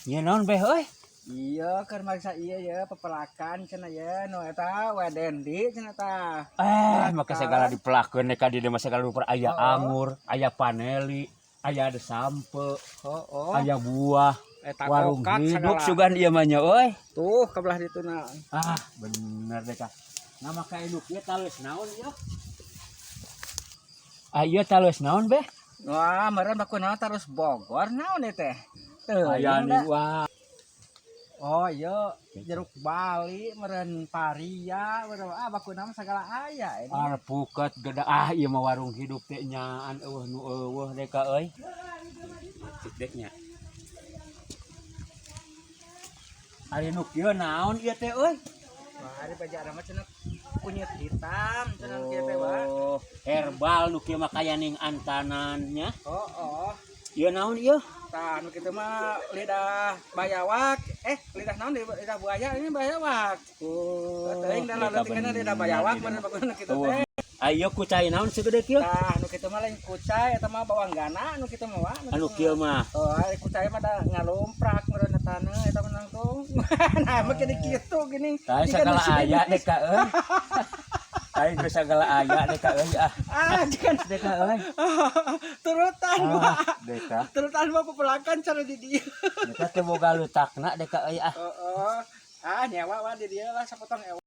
Nya naon beh euy? Iya keur maksa iya ya pepelakan cenah ya nu eta wadendi cenah tah. Maka segala dipelakeun ka dieu mah segala rupa aya anggur, aya paneli, aya ada sampe, aya buah, Eta warung kokak hidup sagala. sugan ieu mah nya euy. Tuh kabelah dituna. Bener deh Kak. Nama ka induk ieu taleus naon ieu? Ieu taleus naon beh? Wah, meureun bakuna terus Bogor naon ieu teh? Teuing Aya da. nih wah. Oh iya, jeruk Bali, meureun paria, meureun bakuna mah sagala aya ini. Puket geda ieu mah warung hidup teh nyaan eueuh nu eueuh deh Kak euy. Cek nya. Ari nu kieu naon ieu teh euy? Wah, ari bajana mah cenah kunyit hitam cenah kieu teh wah. Herbal nu kieu mah kaya ning antanannya. Oh. Ieu naon ieu? Tah nu kitu mah lidah bayawak. Lidah naon lidah buaya ini bayawak. Teuing da leutikna lidah bayawak meureun bakuna kitu teh. Ayo kucai naon segede kieu? Tah nu kitu mah lain kucai eta mah bawanggana nu kitu mah wah. Anu kieu mah. Ari kucai mah da ngalumprak meureun taneuh eta mah nangtung. Nah mah kitu kitu gini. Tah segala aya deh Kak euy. Aing geus segala aya deh Kak euy Jangan deh Kak euy. turutan wah. Deh Kak. Turutan mah pepelakan cara di dieu. Eta teh boga leutakna deh Kak euy Nyewa wah di dieu lah sapotong ewa.